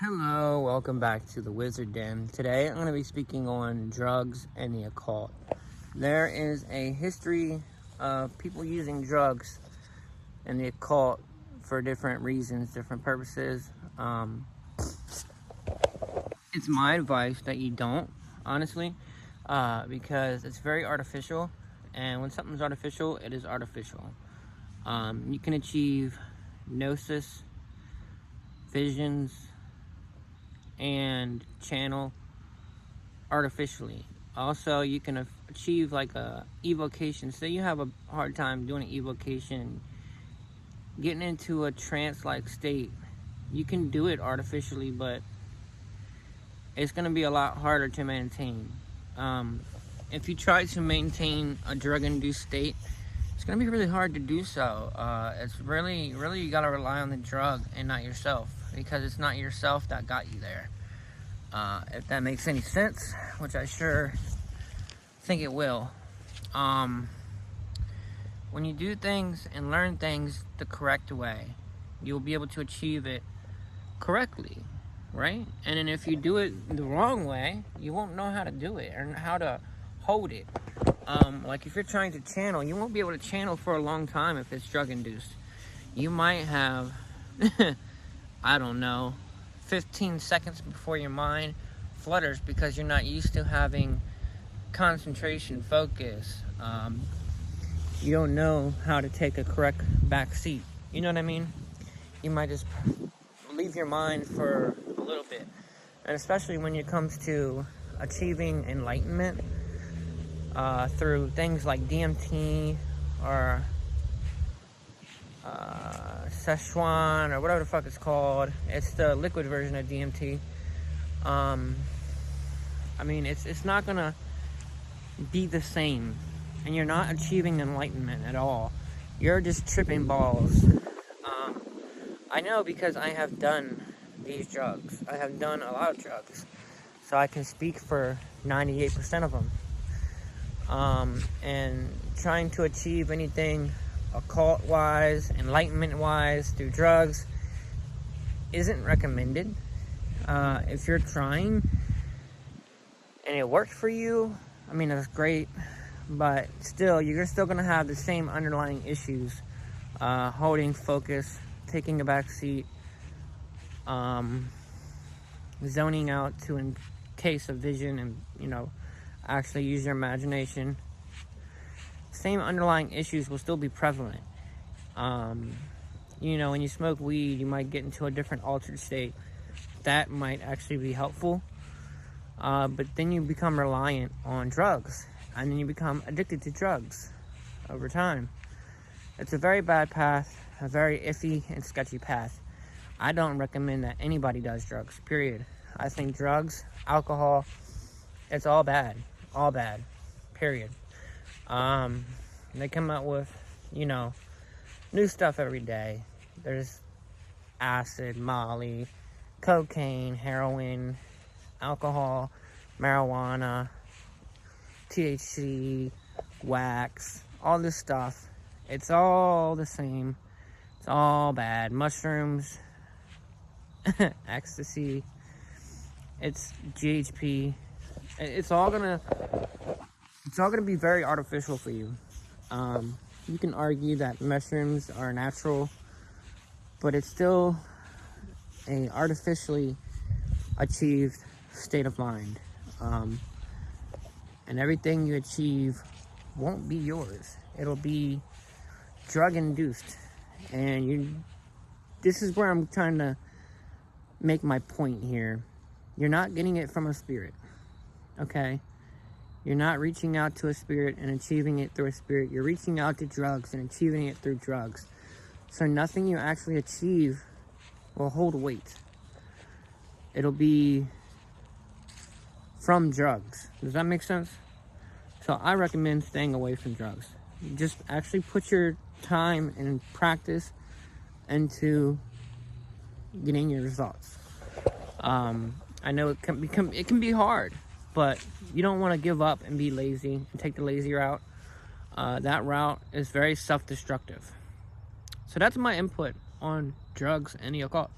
Hello, welcome back to the Wizard Den. Today I'm going to be speaking on drugs and the occult. There is a history of people using drugs and the occult for different reasons, different purposes. It's my advice that you don't, honestly, because it's very artificial, and when something's artificial, it is artificial. You can achieve gnosis, visions, and channel artificially. Also, you can achieve like a evocation. Say you have a hard time doing an evocation, getting into a trance-like state. You can do it artificially, but it's going to be a lot harder to maintain. If you try to maintain a drug-induced state, it's going to be really hard to do so. It's really you got to rely on the drug and not yourself, because it's not yourself that got you there. If that makes any sense, which I sure think it will. When you do things and learn things the correct way, you'll be able to achieve it correctly, right? And then if you do it the wrong way, you won't know how to do it or how to hold it. Like if you're trying to channel, you won't be able to channel for a long time if it's drug induced. You might have I don't know, 15 seconds before your mind flutters because you're not used to having concentration, focus. You don't know how to take a correct back seat. You know what I mean? You might just leave your mind for a little bit. And especially when it comes to achieving enlightenment through things like DMT or Szechuan or whatever the fuck it's called. It's the liquid version of DMT. I mean, it's not gonna be the same, and you're not achieving enlightenment at all. You're just tripping balls. I know because I have done these drugs. I have done a lot of drugs, so I can speak for 98% of them. And trying to achieve anything occult-wise, enlightenment-wise through drugs isn't recommended. If you're trying and it worked for you, I mean, that's great, but still, you're still going to have the same underlying issues. Holding focus, taking a back seat, zoning out to encase a vision and, actually use your imagination. Same underlying issues will still be prevalent. When you smoke weed, you might get into a different altered state. That might actually be helpful. But then you become reliant on drugs, and then you become addicted to drugs over time. It's a very bad path, a very iffy and sketchy path. I don't recommend that anybody does drugs, period. I think drugs, alcohol, it's all bad, period. They come out with, new stuff every day. There's acid, Molly, cocaine, heroin, alcohol, marijuana, THC, wax, all this stuff. It's all the same. It's all bad. Mushrooms, ecstasy, it's GHP. It's all gonna be very artificial for you. You can argue that mushrooms are natural, but it's still a artificially achieved state of mind. And everything you achieve won't be yours. It'll be drug induced. And this is where I'm trying to make my point here. You're not getting it from a spirit, okay? You're not reaching out to a spirit and achieving it through a spirit. You're reaching out to drugs and achieving it through drugs. So nothing you actually achieve will hold weight. It'll be from drugs. Does that make sense? So I recommend staying away from drugs. You just actually put your time and practice into getting your results. I know it can be hard, but you don't want to give up and be lazy and take the lazy route. That route is very self-destructive. So that's my input on drugs and the occult.